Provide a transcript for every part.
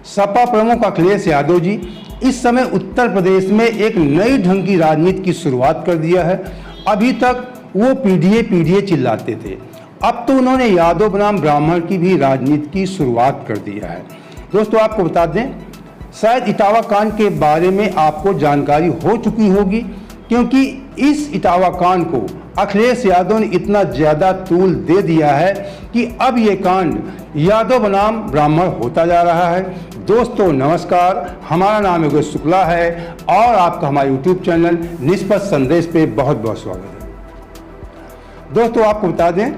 सपा प्रमुख अखिलेश यादव जी इस समय उत्तर प्रदेश में एक नई ढंग की राजनीति की शुरुआत कर दिया है। अभी तक वो पीडीए चिल्लाते थे, अब तो उन्होंने यादव बनाम ब्राह्मण की भी राजनीति की शुरुआत कर दिया है। दोस्तों, आपको बता दें, शायद इटावा कांड के बारे में आपको जानकारी हो चुकी होगी, क्योंकि इस इटावा कांड को अखिलेश यादव ने इतना ज़्यादा तूल दे दिया है कि अब ये कांड यादव बनाम ब्राह्मण होता जा रहा है। दोस्तों नमस्कार, हमारा नाम योगेश शुक्ला है और आपका हमारे यूट्यूब चैनल निष्पक्ष संदेश पे बहुत बहुत स्वागत है। दोस्तों, आपको बता दें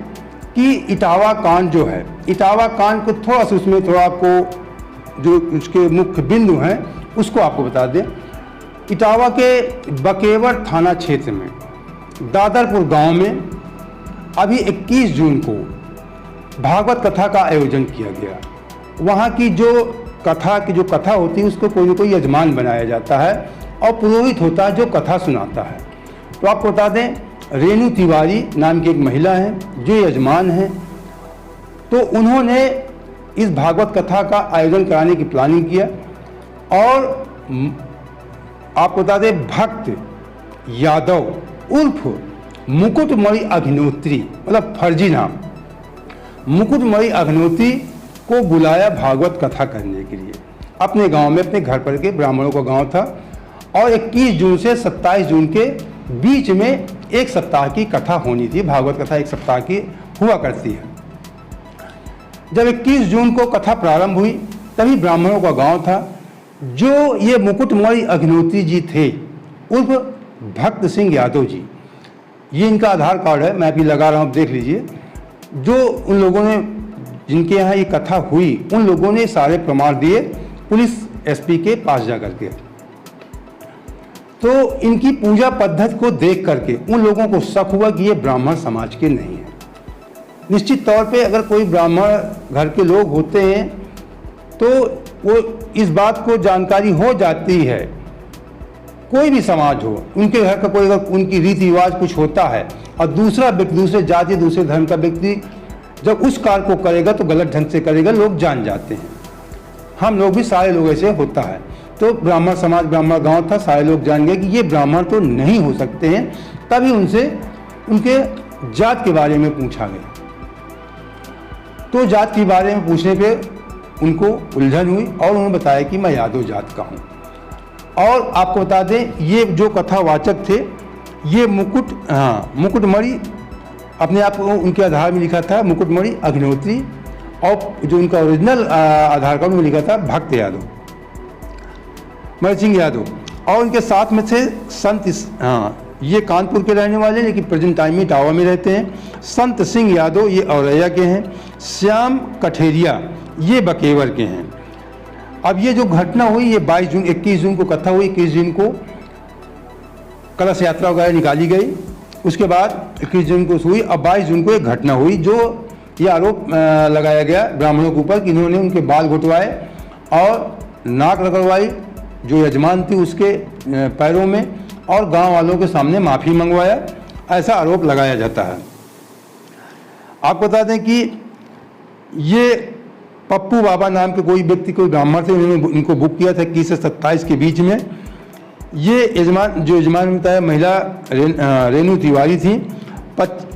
कि इटावा कांड जो है, इटावा कांड को थोड़ा सा उसमें थोड़ा आपको जो उसके मुख्य बिंदु हैं उसको आपको बता दें। इटावा के बकेवर थाना क्षेत्र में दादरपुर गांव में अभी 21 जून को भागवत कथा का आयोजन किया गया। वहां की जो कथा होती है उसको कोई न कोई यजमान बनाया जाता है और पुरोहित होता है जो कथा सुनाता है। तो आपको बता दें, रेणु तिवारी नाम की एक महिला हैं जो यजमान हैं, तो उन्होंने इस भागवत कथा का आयोजन कराने की प्लानिंग किया और आपको बता दें, भक्त यादव उर्फ मुकुटमणि अग्निहोत्री, मतलब फर्जी नाम मुकुटमणि अग्निहोत्री को बुलाया भागवत कथा करने के लिए अपने गांव में, अपने घर पर के ब्राह्मणों का गांव था। और 21 जून से 27 जून के बीच में एक सप्ताह की कथा होनी थी। भागवत कथा एक सप्ताह की हुआ करती है। जब 21 जून को कथा प्रारंभ हुई तभी ब्राह्मणों का गांव था। जो ये मुकुटमणि अग्निहोत्री जी थे उर्फ भक्त सिंह यादव जी, ये इनका आधार कार्ड है, मैं अभी लगा रहा हूँ, देख लीजिए। जो उन लोगों ने जिनके यहाँ ये कथा हुई उन लोगों ने सारे प्रमाण दिए पुलिस एसपी के पास जा करके। तो इनकी पूजा पद्धति को देख करके उन लोगों को शक हुआ कि ये ब्राह्मण समाज के नहीं है। निश्चित तौर पे अगर कोई ब्राह्मण घर के लोग होते हैं तो वो इस बात को जानकारी हो जाती है, कोई भी समाज हो, उनके घर का कोई अगर उनकी रीति रिवाज कुछ होता है और दूसरा व्यक्ति, दूसरे जाति दूसरे धर्म का व्यक्ति जब उस कार्य को करेगा तो गलत ढंग से करेगा, लोग जान जाते हैं। हम लोग भी सारे लोग ऐसे होता है। तो ब्राह्मण समाज, ब्राह्मण गांव था, सारे लोग जान गए कि ये ब्राह्मण तो नहीं हो सकते हैं। तभी उनसे उनके जात के बारे में पूछा गया। तो जात के बारे में पूछने पे उनको उलझन हुई और उन्होंने बताया कि मैं यादव जात का हूँ। और आपको बता दें, ये जो कथावाचक थे ये मुकुटमणि, अपने आप को उनके आधार में लिखा था मुकुटमणि अग्निहोत्री, और जो उनका ओरिजिनल आधार कार्ड में लिखा था भक्त यादव, मणि सिंह यादव। और उनके साथ में थे संत, ये कानपुर के रहने वाले लेकिन प्रेजेंट टाइम में इटावा में रहते हैं। संत सिंह यादव ये औरैया के हैं। श्याम कठेरिया ये बकेवर के हैं। अब ये जो घटना हुई ये 21 जून को कथा हुई। 21 जून को कलश यात्रा वगैरह निकाली गई। उसके बाद 21 जून को हुई। अब 22 जून को एक घटना हुई जो ये आरोप लगाया गया ब्राह्मणों के ऊपर कि इन्होंने उनके बाल घुटवाए और नाक रगड़वाई जो यजमान थी उसके पैरों में, और गांव वालों के सामने माफ़ी मंगवाया, ऐसा आरोप लगाया जाता है। आप बता दें कि ये पप्पू बाबा नाम के कोई व्यक्ति, कोई ब्राह्मण थे, उन्होंने इनको बुक किया था 21 से 27 के बीच में। ये यजमान बताया महिला रेणु तिवारी थी।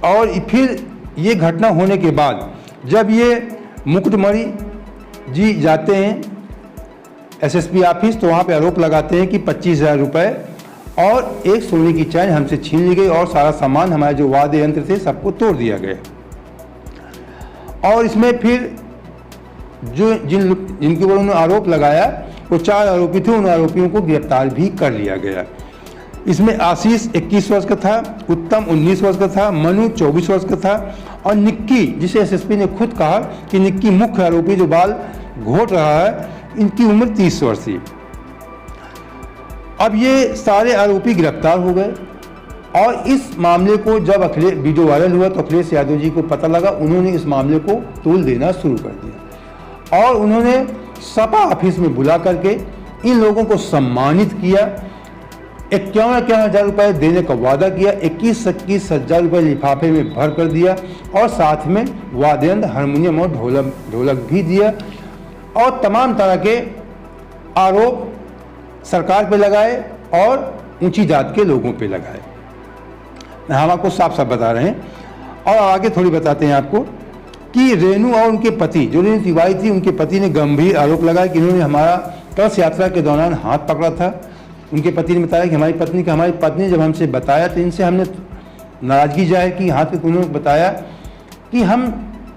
और फिर ये घटना होने के बाद जब ये मुकुटमणि जी जाते हैं एसएसपी ऑफिस, तो वहाँ पे आरोप लगाते हैं कि 25,000 रुपये और एक सोने की चैन हमसे छीन ली गई और सारा सामान, हमारे जो वाद्य यंत्र थे सबको तोड़ दिया गया। और इसमें फिर जो जिनके ऊपर उन्होंने आरोप लगाया वो 4 आरोपी थे, उन आरोपियों को गिरफ्तार भी कर लिया गया। इसमें आशीष 21 वर्ष का था, उत्तम 19 वर्ष का था, मनु 24 वर्ष का था और निक्की, जिसे एसएसपी ने खुद कहा कि निक्की मुख्य आरोपी जो बाल घोट रहा है, इनकी उम्र 30 वर्ष थी। अब ये सारे आरोपी गिरफ्तार हो गए और इस मामले को जब वीडियो वायरल हुआ तो अखिलेश यादव जी को पता लगा, उन्होंने इस मामले को तूल देना शुरू कर दिया और उन्होंने सपा ऑफिस में बुला करके इन लोगों को सम्मानित किया। 51,000 रुपये देने का वादा किया, 21,000 रुपये लिफाफे में भर कर दिया और साथ में वाद्ययंत्र, हारमोनियम और ढोलक भी दिया और तमाम तरह के आरोप सरकार पे लगाए और ऊंची जात के लोगों पे लगाए। हम आपको साफ साफ बता रहे हैं और आगे थोड़ी बताते हैं आपको कि रेणु और उनके पति, जो रेणु तिवारी थी, उनके पति ने गंभीर आरोप लगाया कि इन्होंने हमारा कलश यात्रा के दौरान हाथ पकड़ा था। उनके पति ने बताया कि हमारी पत्नी जब हमसे बताया तो इनसे हमने नाराजगी जाहिर की। हाथ के उन्होंने बताया कि हम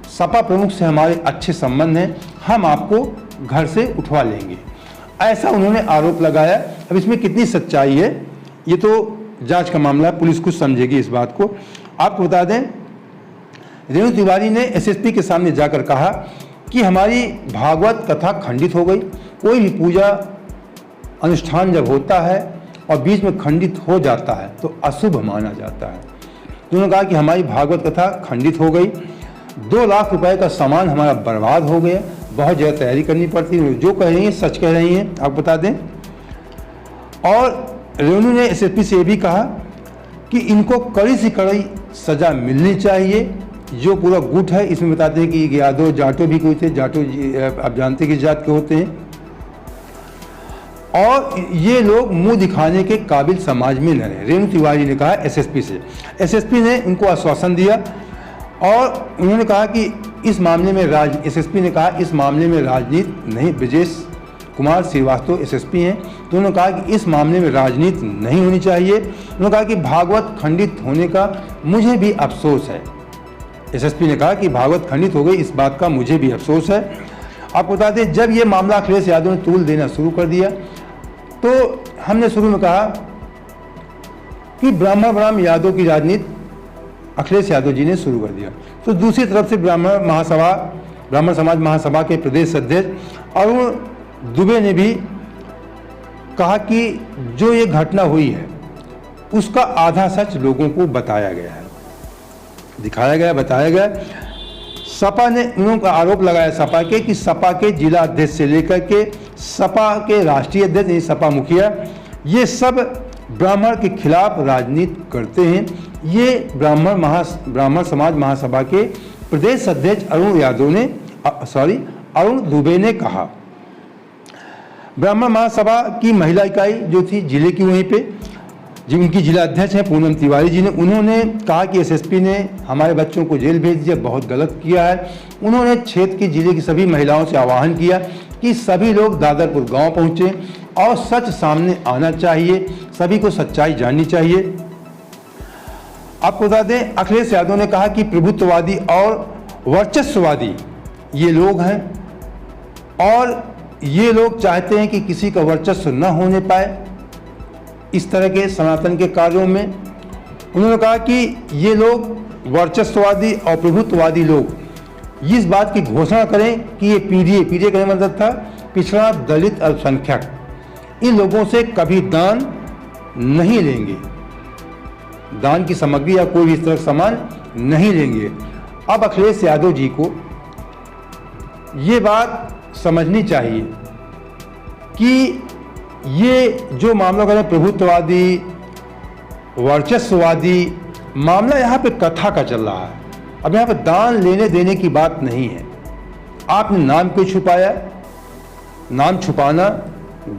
सपा प्रमुख से हमारे अच्छे संबंध हैं, हम आपको घर से उठवा लेंगे, ऐसा उन्होंने आरोप लगाया। अब इसमें कितनी सच्चाई है ये तो जांच का मामला है, पुलिस कुछ समझेगी इस बात को। आपको बता दें, रेणु तिवारी ने एसएसपी के सामने जाकर कहा कि हमारी भागवत कथा खंडित हो गई। कोई भी पूजा अनुष्ठान जब होता है और बीच में खंडित हो जाता है तो अशुभ माना जाता है। उन्होंने कहा कि हमारी भागवत कथा खंडित हो गई, 2 लाख रुपए का सामान हमारा बर्बाद हो गया, बहुत ज़्यादा तैयारी करनी पड़ती है। जो कह रही हैं सच कह रही हैं, आप बता दें। और रेणु ने एसएसपी से ये भी कहा कि इनको कड़ी से कड़ी सज़ा मिलनी चाहिए। जो पूरा गुट है, इसमें बताते हैं कि यादव जाटो भी कोई थे, जाटो आप जानते हैं कि जात के होते हैं, और ये लोग मुंह दिखाने के काबिल समाज में न रहे। रेणु तिवारी ने कहा एसएसपी से। एसएसपी ने उनको आश्वासन दिया और उन्होंने कहा कि इस मामले में एसएसपी ने कहा इस मामले में राजनीति नहीं। ब्रजेश कुमार श्रीवास्तव एसएसपी हैं, तो उन्होंने कहा कि इस मामले में राजनीति नहीं होनी चाहिए। उन्होंने कहा कि भागवत खंडित होने का मुझे भी अफसोस है। एसएसपी ने कहा कि भागवत खंडित हो गई, इस बात का मुझे भी अफसोस है। आपको बता दें, जब ये मामला अखिलेश यादव ने तूल देना शुरू कर दिया तो हमने शुरू में कहा कि ब्राह्मण यादव की राजनीति अखिलेश यादव जी ने शुरू कर दिया। तो दूसरी तरफ से ब्राह्मण समाज महासभा के प्रदेश अध्यक्ष अरुण दुबे ने भी कहा कि जो ये घटना हुई है उसका आधा सच लोगों को बताया गया है, दिखाया गया, बताया गया। सपा ने उन्होंने आरोप लगाया सपा के कि सपा के जिला अध्यक्ष से लेकर के सपा के राष्ट्रीय अध्यक्ष यानी सपा मुखिया, ये सब ब्राह्मण के खिलाफ राजनीति करते हैं। ये ब्राह्मण समाज महासभा के प्रदेश अध्यक्ष अरुण दुबे ने कहा। ब्राह्मण महासभा की महिला इकाई जो थी जिले की, वहीं पे जिनकी जिला अध्यक्ष हैं पूनम तिवारी जी ने, उन्होंने कहा कि एसएसपी ने हमारे बच्चों को जेल भेज दिया, बहुत गलत किया है। उन्होंने क्षेत्र की जिले की सभी महिलाओं से आह्वान किया कि सभी लोग दादरपुर गांव पहुंचे और सच सामने आना चाहिए, सभी को सच्चाई जाननी चाहिए। आपको बता दें, अखिलेश यादव ने कहा कि प्रभुत्ववादी और वर्चस्ववादी ये लोग हैं और ये लोग चाहते हैं कि किसी का वर्चस्व न होने पाए इस तरह के सनातन के कार्यों में। उन्होंने कहा कि ये लोग वर्चस्ववादी और प्रभुत्ववादी लोग इस बात की घोषणा करें कि ये पीडीए का मतलब था पिछड़ा दलित अल्पसंख्यक, इन लोगों से कभी दान नहीं लेंगे, दान की सामग्री या कोई भी इस तरह का सामान नहीं लेंगे। अब अखिलेश यादव जी को ये बात समझनी चाहिए कि ये जो मामला कर रहे हैं प्रभुत्ववादी वर्चस्ववादी, मामला यहाँ पे कथा का चल रहा है। अब यहाँ पे दान लेने देने की बात नहीं है। आपने नाम क्यों छुपाया? नाम छुपाना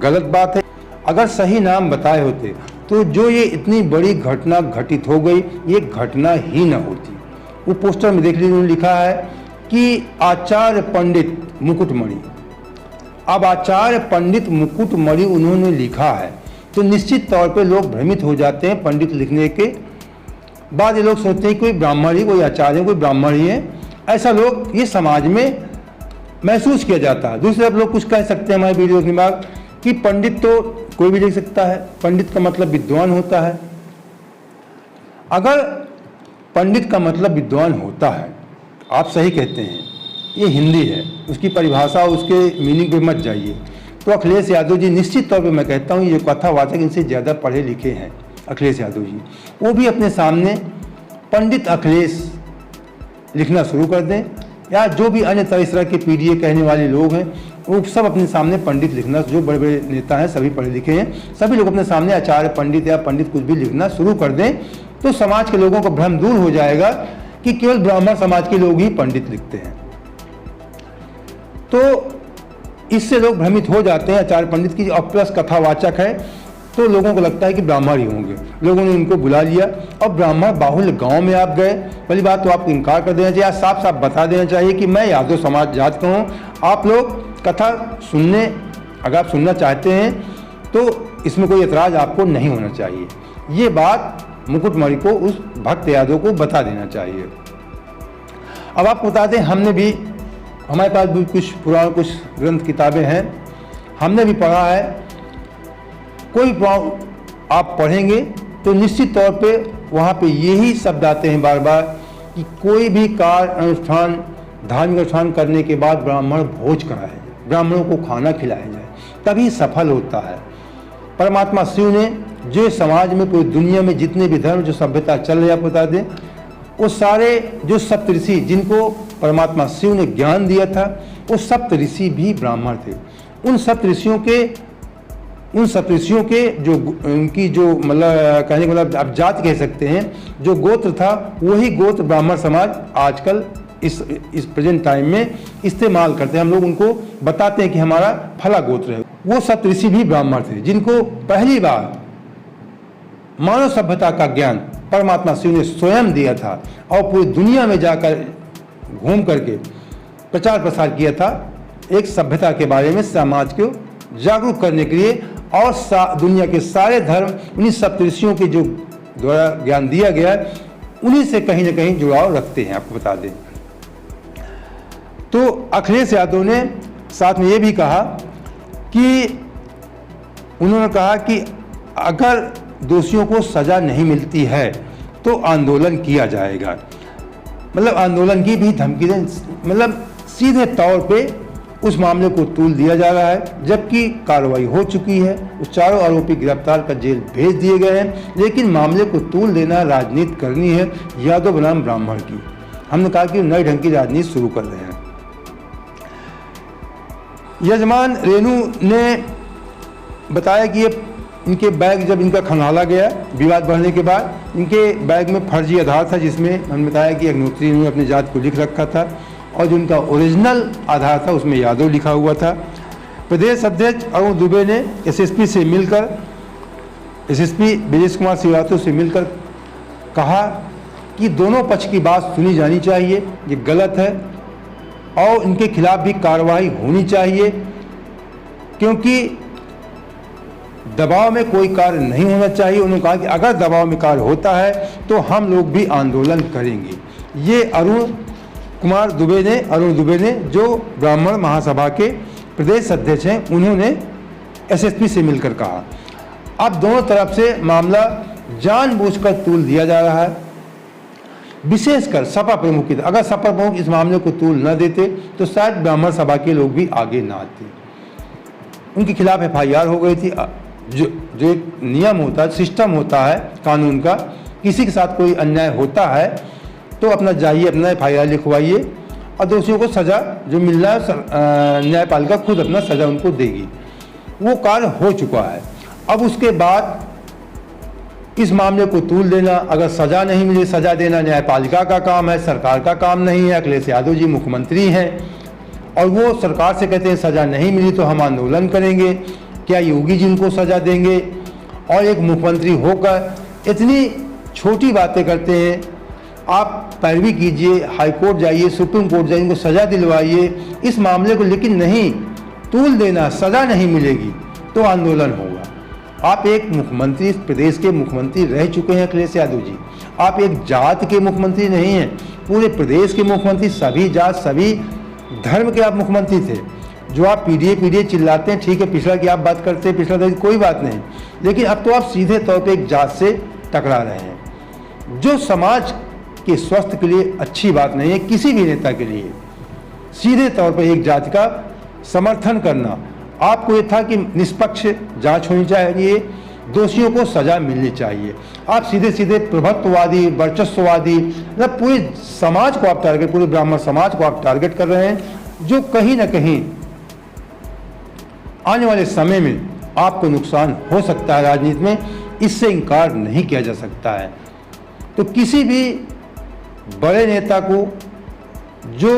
गलत बात है। अगर सही नाम बताए होते तो जो ये इतनी बड़ी घटना घटित हो गई, ये घटना ही न होती। वो पोस्टर में देख लीजिए, उन्होंने लिखा है कि आचार्य पंडित मुकुटमणि। अब आचार्य पंडित मुकुटमणि उन्होंने लिखा है तो निश्चित तौर पे लोग भ्रमित हो जाते हैं। पंडित लिखने के बाद ये लोग सोचते हैं कोई ब्राह्मण ही, कोई आचार्य, कोई ब्राह्मण ही है, ऐसा लोग ये समाज में महसूस किया जाता है। दूसरी तरफ लोग कुछ कह सकते हैं हमारे वीडियो के बाद कि पंडित तो कोई भी लिख सकता है, पंडित का मतलब विद्वान होता है। अगर पंडित का मतलब विद्वान होता है, आप सही कहते हैं, ये हिंदी है, उसकी परिभाषा उसके मीनिंग पे मत जाइए। तो अखिलेश यादव जी निश्चित तौर पे मैं कहता हूँ ये कथावाचक इनसे ज़्यादा पढ़े लिखे हैं। अखिलेश यादव जी वो भी अपने सामने पंडित अखिलेश लिखना शुरू कर दें, या जो भी अन्य तरह के पीडीए कहने वाले लोग हैं वो सब अपने सामने पंडित लिखना, जो बड़े बड़े नेता हैं सभी पढ़े लिखे हैं, सभी लोग अपने सामने आचार्य पंडित या पंडित कुछ भी लिखना शुरू कर दें तो समाज के लोगों का भ्रम दूर हो जाएगा कि केवल ब्राह्मण समाज के लोग ही पंडित लिखते हैं। तो इससे लोग भ्रमित हो जाते हैं आचार्य पंडित की, और प्लस कथावाचक है तो लोगों को लगता है कि ब्राह्मण ही होंगे। लोगों ने उनको बुला लिया और ब्राह्मण बाहुल्य गांव में आप गए। पहली बात तो आपको इनकार कर देना चाहिए, साफ साफ बता देना चाहिए कि मैं यादव समाज जात का हूँ। आप लोग कथा सुनने, अगर आप सुनना चाहते हैं तो इसमें कोई एतराज़ आपको नहीं होना चाहिए। ये बात मुकुटमणि को, उस भक्त यादव को बता देना चाहिए। अब आपको बता दें, हमने भी, हमारे पास भी कुछ पुराने कुछ ग्रंथ किताबें हैं, हमने भी पढ़ा है। कोई आप पढ़ेंगे तो निश्चित तौर पे वहाँ पे यही शब्द आते हैं बार बार कि कोई भी कार्य अनुष्ठान, धार्मिक अनुष्ठान करने के बाद ब्राह्मण भोज कराया जाए, ब्राह्मणों को खाना खिलाया जाए, तभी सफल होता है। परमात्मा शिव ने जो समाज में, पूरी दुनिया में जितने भी धर्म, जो सभ्यता चल रही है, आप बता दें, वो सारे जो सप्तऋषि जिनको परमात्मा शिव ने ज्ञान दिया था, वो सप्तऋषि भी ब्राह्मण थे। उन सप्तऋषियों के जो उनकी जो मतलब कहने का मतलब आप जाति कह सकते हैं, जो गोत्र था, वही गोत्र ब्राह्मण समाज आजकल इस प्रेजेंट टाइम में इस्तेमाल करते हैं। हम लोग उनको बताते हैं कि हमारा फला गोत्र है। वो सप्तऋषि भी ब्राह्मण थे जिनको पहली बार मानव सभ्यता का ज्ञान परमात्मा शिव ने स्वयं दिया था और पूरी दुनिया में जाकर घूम करके प्रचार प्रसार किया था एक सभ्यता के बारे में, समाज को जागरूक करने के लिए। और दुनिया के सारे धर्म उन्हीं सप्तऋषियों के जो द्वारा ज्ञान दिया गया, उन्हीं से कहीं ना कहीं जुड़ाव रखते हैं, आपको बता दें। तो अखिलेश यादव ने साथ में ये भी कहा कि उन्होंने कहा कि अगर दोषियों को सज़ा नहीं मिलती है तो आंदोलन किया जाएगा। मतलब आंदोलन की भी धमकी दें, मतलब सीधे तौर पे उस मामले को तूल दिया जा रहा है, जबकि कार्रवाई हो चुकी है। उस चारों आरोपी गिरफ्तार कर जेल भेज दिए गए हैं, लेकिन मामले को तूल देना, राजनीति करनी है यादव बनाम ब्राह्मण की। हमने कहा कि नए ढंग की राजनीति शुरू कर रहे हैं। यजमान रेणु ने बताया कि ये इनके बैग, जब इनका खंगाला गया विवाद बढ़ने के बाद, इनके बैग में फर्जी आधार था, जिसमें हमने बताया कि अग्निहोत्री ने अपनी जात को लिख रखा था, और जो इनका ओरिजिनल आधार था उसमें यादव लिखा हुआ था। प्रदेश अध्यक्ष अरुण दुबे ने एसएसपी से मिलकर, एसएसपी ब्रजेश कुमार श्रीवास्तव से मिलकर कहा कि दोनों पक्ष की बात सुनी जानी चाहिए, ये गलत है और इनके खिलाफ भी कार्रवाई होनी चाहिए, क्योंकि दबाव में कोई कार्य नहीं होना चाहिए। उन्होंने कहा कि अगर दबाव में कार्य होता है तो हम लोग भी आंदोलन करेंगे। ये अरुण दुबे ने जो ब्राह्मण महासभा के प्रदेश अध्यक्ष हैं, उन्होंने एसएसपी से मिलकर कहा। अब दोनों तरफ से मामला जानबूझकर तूल दिया जा रहा है, विशेषकर सपा प्रमुख की। अगर सपा प्रमुख इस मामले को तूल न देते तो शायद ब्राह्मण सभा के लोग भी आगे ना आते। उनके खिलाफ एफआईआर हो गई थी। जो एक नियम होता है, सिस्टम होता है कानून का, किसी के साथ कोई अन्याय होता है तो अपना जाइए, अपना एफआईआर लिखवाइए और दोषियों को सज़ा जो मिलना है न्यायपालिका खुद अपना सज़ा उनको देगी। वो कार्य हो चुका है। अब उसके बाद इस मामले को तूल देना, अगर सज़ा नहीं मिले, सज़ा देना न्यायपालिका का काम है, सरकार का काम नहीं है। अखिलेश यादव जी मुख्यमंत्री हैं और वो सरकार से कहते हैं सज़ा नहीं मिली तो हम आंदोलन करेंगे। क्या योगी जी उनको सज़ा देंगे? और एक मुख्यमंत्री होकर इतनी छोटी बातें करते हैं। आप पैरवी कीजिए, हाई कोर्ट जाइए, सुप्रीम कोर्ट जाइए, उनको सज़ा दिलवाइए इस मामले को, लेकिन नहीं तूल देना, सज़ा नहीं मिलेगी तो आंदोलन होगा। आप एक मुख्यमंत्री, इस प्रदेश के मुख्यमंत्री रह चुके हैं अखिलेश यादव जी। आप एक जात के मुख्यमंत्री नहीं हैं, पूरे प्रदेश के मुख्यमंत्री, सभी जात सभी धर्म के आप मुख्यमंत्री थे। जो आप पीडीए चिल्लाते हैं, ठीक है, पिछड़ा की आप बात करते हैं, पिछड़ा कोई बात नहीं, लेकिन अब तो आप सीधे तौर पे एक जात से टकरा रहे हैं, जो समाज के स्वास्थ्य के लिए अच्छी बात नहीं है किसी भी नेता के लिए। सीधे तौर पर एक जाति का समर्थन करना, आपको ये था कि निष्पक्ष जांच होनी चाहिए, दोषियों को सजा मिलनी चाहिए। आप सीधे सीधे प्रभुत्ववादी, वर्चस्ववादी, मतलब पूरे समाज को आप टारगेट, पूरे ब्राह्मण समाज को आप टारगेट कर रहे हैं, जो कहीं ना कहीं आने वाले समय में आपको नुकसान हो सकता है राजनीति में, इससे इनकार नहीं किया जा सकता है। तो किसी भी बड़े नेता को जो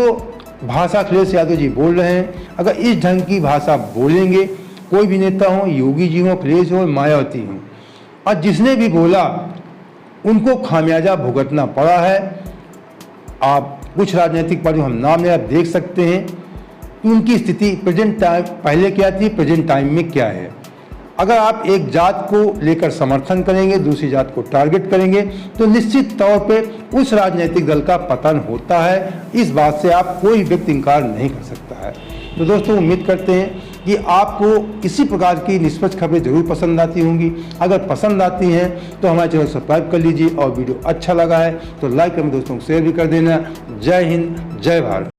भाषा अखिलेश यादव जी बोल रहे हैं, अगर इस ढंग की भाषा बोलेंगे, कोई भी नेता हो, योगी जी हो, अखिलेश हो, मायावती हो, और जिसने भी बोला उनको खामियाजा भुगतना पड़ा है। आप कुछ राजनीतिक पार्टी हम नाम नहीं, आप देख सकते हैं कि उनकी स्थिति प्रेजेंट टाइम पहले क्या थी, प्रेजेंट टाइम में क्या है। अगर आप एक जात को लेकर समर्थन करेंगे, दूसरी जात को टारगेट करेंगे, तो निश्चित तौर पे उस राजनीतिक दल का पतन होता है। इस बात से आप कोई व्यक्ति इनकार नहीं कर सकता है। तो दोस्तों, उम्मीद करते हैं कि आपको इसी प्रकार की निष्पक्ष खबरें जरूर पसंद आती होंगी। अगर पसंद आती हैं तो हमारे चैनल सब्सक्राइब कर लीजिए, और वीडियो अच्छा लगा है तो लाइक करके दोस्तों को शेयर भी कर देना। जय हिंद, जय भारत।